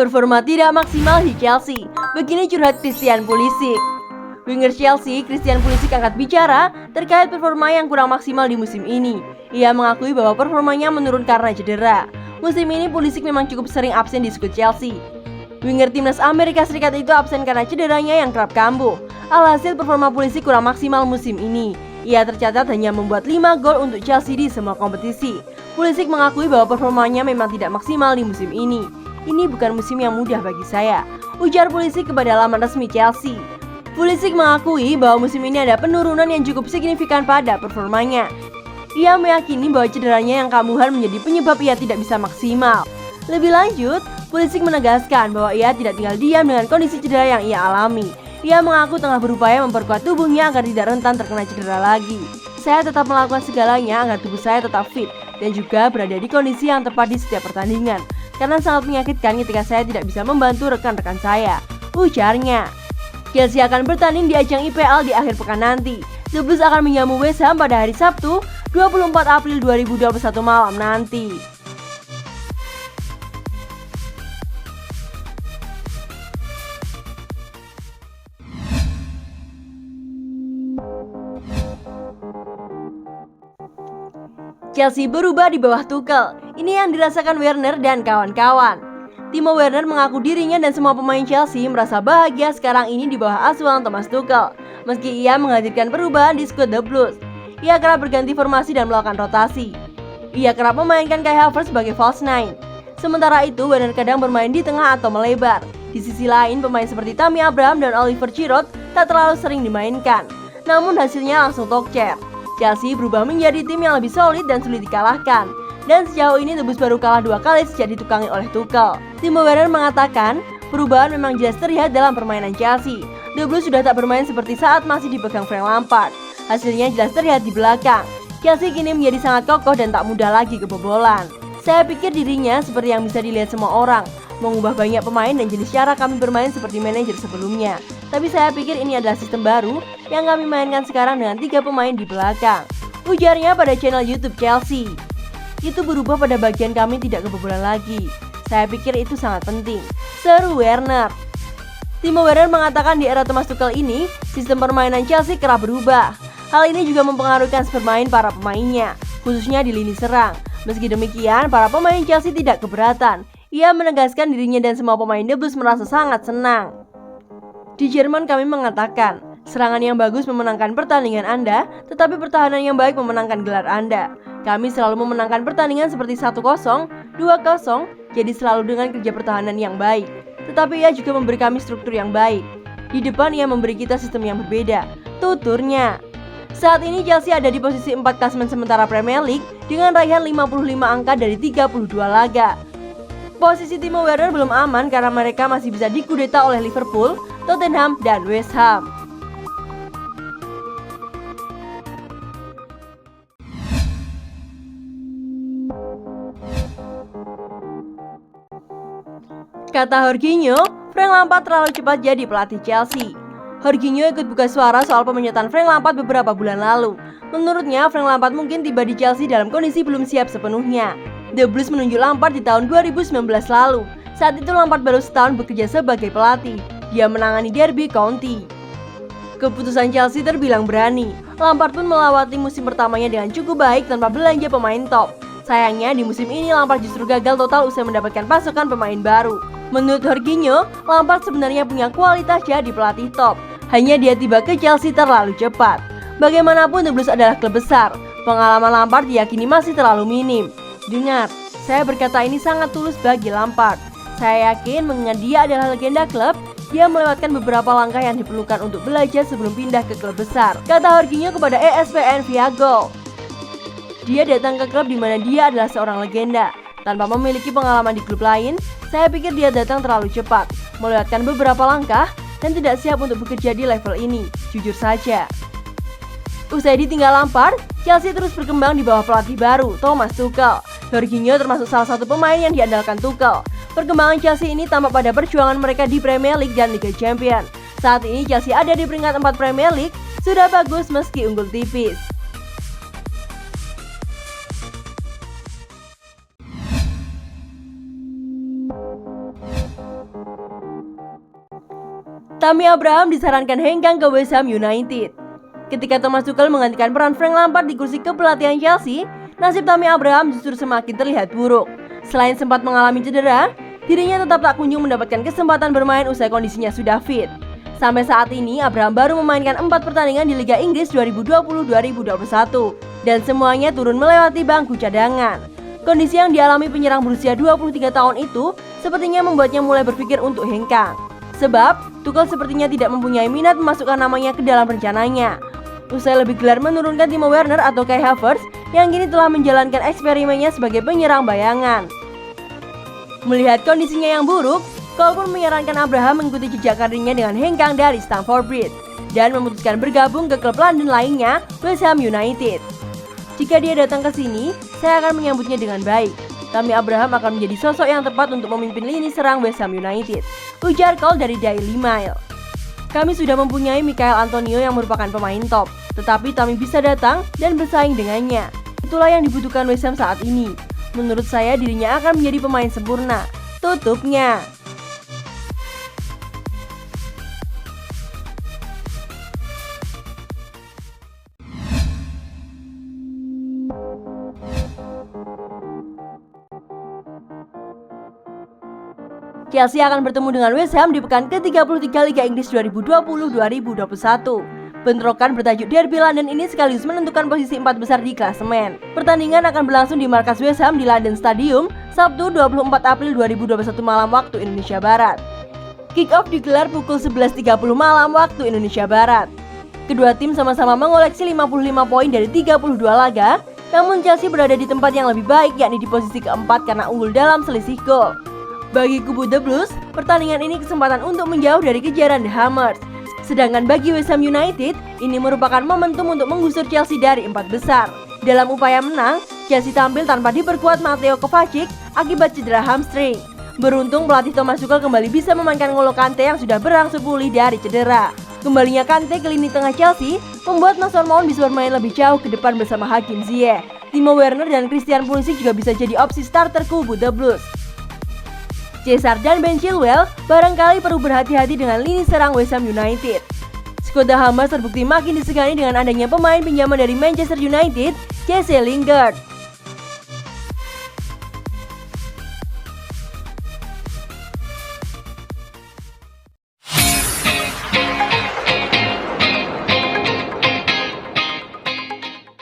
Performa tidak maksimal di Chelsea. Begini curhat Christian Pulisic. Winger Chelsea, Christian Pulisic angkat bicara terkait performa yang kurang maksimal di musim ini. Ia mengakui bahwa performanya menurun karena cedera. Musim ini Pulisic memang cukup sering absen di skuad Chelsea. Winger timnas Amerika Serikat itu absen karena cederanya yang kerap kambuh. Alhasil performa Pulisic kurang maksimal musim ini. Ia tercatat hanya membuat 5 gol untuk Chelsea di semua kompetisi. Pulisic mengakui bahwa performanya memang tidak maksimal di musim ini. Ini bukan musim yang mudah bagi saya, ujar Pulisic kepada laman resmi Chelsea. Pulisic mengakui bahwa musim ini ada penurunan yang cukup signifikan pada performanya. Ia meyakini bahwa cederanya yang kambuhan menjadi penyebab ia tidak bisa maksimal. Lebih lanjut, Pulisic menegaskan bahwa ia tidak tinggal diam dengan kondisi cedera yang ia alami. Ia mengaku tengah berupaya memperkuat tubuhnya agar tidak rentan terkena cedera lagi. Saya tetap melakukan segalanya agar tubuh saya tetap fit dan juga berada di kondisi yang tepat di setiap pertandingan. Karena sangat menyakitkan ketika saya tidak bisa membantu rekan-rekan saya, ujarnya. Chelsea akan bertanding di ajang IPL di akhir pekan nanti. The Blues akan menjamu West Ham pada hari Sabtu, 24 April 2021 malam nanti. Chelsea berubah di bawah Tuchel. Ini yang dirasakan Werner dan kawan-kawan. Timo Werner mengaku dirinya dan semua pemain Chelsea merasa bahagia sekarang ini di bawah asuhan Thomas Tuchel. Meski ia menghadirkan perubahan di skuad The Blues, ia kerap berganti formasi dan melakukan rotasi. Ia kerap memainkan Kai Havertz sebagai false nine. Sementara itu, Werner kadang bermain di tengah atau melebar. Di sisi lain, pemain seperti Tammy Abraham dan Oliver Giroud tak terlalu sering dimainkan. Namun hasilnya langsung tokcer. Chelsea berubah menjadi tim yang lebih solid dan sulit dikalahkan. Dan sejauh ini The Blues baru kalah 2 kali sejak ditukangi oleh Tuchel. Timo Werner mengatakan, perubahan memang jelas terlihat dalam permainan Chelsea. The Blues sudah tak bermain seperti saat masih dipegang Frank Lampard. Hasilnya jelas terlihat di belakang. Chelsea kini menjadi sangat kokoh dan tak mudah lagi kebobolan. Saya pikir dirinya seperti yang bisa dilihat semua orang, mengubah banyak pemain dan jenis cara kami bermain seperti manajer sebelumnya. Tapi saya pikir ini adalah sistem baru yang kami mainkan sekarang dengan 3 pemain di belakang, ujarnya pada channel YouTube Chelsea. Itu berubah pada bagian kami tidak kebobolan lagi. Saya pikir itu sangat penting, seru Werner. Timo Werner mengatakan di era Thomas Tuchel ini, sistem permainan Chelsea kerap berubah. Hal ini juga mempengaruhi bermain para pemainnya, khususnya di lini serang. Meski demikian, para pemain Chelsea tidak keberatan. Ia menegaskan dirinya dan semua pemain The Blues merasa sangat senang. Di Jerman kami mengatakan, serangan yang bagus memenangkan pertandingan Anda, tetapi pertahanan yang baik memenangkan gelar Anda. Kami selalu memenangkan pertandingan seperti 1-0, 2-0, jadi selalu dengan kerja pertahanan yang baik. Tetapi ia juga memberi kami struktur yang baik. Di depan ia memberi kita sistem yang berbeda, tuturnya. Saat ini Chelsea ada di posisi 4 klasemen sementara Premier League dengan raihan 55 angka dari 32 laga. Posisi Timo Werner belum aman karena mereka masih bisa dikudeta oleh Liverpool, Tottenham, dan West Ham. Kata Jorginho, Frank Lampard terlalu cepat jadi pelatih Chelsea. Jorginho ikut buka suara soal pemencatan Frank Lampard beberapa bulan lalu. Menurutnya, Frank Lampard mungkin tiba di Chelsea dalam kondisi belum siap sepenuhnya. The Blues menunjuk Lampard di tahun 2019 lalu. Saat itu Lampard baru setahun bekerja sebagai pelatih. Dia menangani Derby County. Keputusan Chelsea terbilang berani. Lampard pun melewati musim pertamanya dengan cukup baik tanpa belanja pemain top. Sayangnya di musim ini Lampard justru gagal total usai mendapatkan pasukan pemain baru. Menurut Jorginho, Lampard sebenarnya punya kualitas jadi pelatih top. Hanya dia tiba ke Chelsea terlalu cepat. Bagaimanapun The Blues adalah klub besar. Pengalaman Lampard diyakini masih terlalu minim. Dengar, saya berkata ini sangat tulus bagi Lampard. Saya yakin mengingat dia adalah legenda klub, dia melewatkan beberapa langkah yang diperlukan untuk belajar sebelum pindah ke klub besar, kata Jorginho kepada ESPN via Goal. Dia datang ke klub di mana dia adalah seorang legenda. Tanpa memiliki pengalaman di klub lain, saya pikir dia datang terlalu cepat, melewatkan beberapa langkah, dan tidak siap untuk bekerja di level ini, jujur saja. Usai ditinggal Lampard, Chelsea terus berkembang di bawah pelatih baru, Thomas Tuchel. Jorginho termasuk salah satu pemain yang diandalkan Tuchel. Perkembangan Chelsea ini tampak pada perjuangan mereka di Premier League dan Liga Champions. Saat ini Chelsea ada di peringkat 4 Premier League, sudah bagus meski unggul tipis. Tammy Abraham disarankan hengkang ke West Ham United. Ketika Thomas Tuchel menggantikan peran Frank Lampard di kursi kepelatihan Chelsea, nasib Tammy Abraham justru semakin terlihat buruk. Selain sempat mengalami cedera, dirinya tetap tak kunjung mendapatkan kesempatan bermain usai kondisinya sudah fit. Sampai saat ini, Abraham baru memainkan 4 pertandingan di Liga Inggris 2020-2021 dan semuanya turun melewati bangku cadangan. Kondisi yang dialami penyerang berusia 23 tahun itu sepertinya membuatnya mulai berpikir untuk hengkang. Sebab, Tuchel sepertinya tidak mempunyai minat memasukkan namanya ke dalam rencananya. Usai lebih gelar menurunkan Timo Werner atau Kai Havertz yang kini telah menjalankan eksperimennya sebagai penyerang bayangan. Melihat kondisinya yang buruk, Cole pun menyarankan Abraham mengikuti jejak karirnya dengan hengkang dari Stamford Bridge dan memutuskan bergabung ke klub London lainnya, West Ham United. Jika dia datang ke sini, saya akan menyambutnya dengan baik. Tammy Abraham akan menjadi sosok yang tepat untuk memimpin lini serang West Ham United, ujar Cole dari Daily Mail. Kami sudah mempunyai Michail Antonio yang merupakan pemain top, tetapi Tammy bisa datang dan bersaing dengannya. Itulah yang dibutuhkan West Ham saat ini. Menurut saya dirinya akan menjadi pemain sempurna, tutupnya. Chelsea akan bertemu dengan West Ham di pekan ke-33 Liga Inggris 2020-2021. Bentrokan bertajuk Derby London ini sekaligus menentukan posisi 4 besar di klasemen. Pertandingan akan berlangsung di markas West Ham di London Stadium, Sabtu 24 April 2021 malam waktu Indonesia Barat. Kick-off digelar pukul 11.30 malam waktu Indonesia Barat. Kedua tim sama-sama mengoleksi 55 poin dari 32 laga, namun Chelsea berada di tempat yang lebih baik yakni di posisi keempat karena unggul dalam selisih gol. Bagi kubu The Blues, pertandingan ini kesempatan untuk menjauh dari kejaran The Hammers. Sedangkan bagi West Ham United, ini merupakan momentum untuk menggusur Chelsea dari 4 besar. Dalam upaya menang, Chelsea tampil tanpa diperkuat Mateo Kovacic akibat cedera hamstring. Beruntung pelatih Thomas Tuchel kembali bisa memainkan N'Golo Kante yang sudah berangsur pulih dari cedera. Kembalinya Kante ke lini tengah Chelsea membuat Mason Mount bisa bermain lebih jauh ke depan bersama Hakim Ziyech. Timo Werner dan Christian Pulisic juga bisa jadi opsi starter kubu The Blues. Cesar dan Ben Chilwell barangkali perlu berhati-hati dengan lini serang West Ham United. Skuad The Hammers terbukti makin disegani dengan adanya pemain pinjaman dari Manchester United, Jesse Lingard.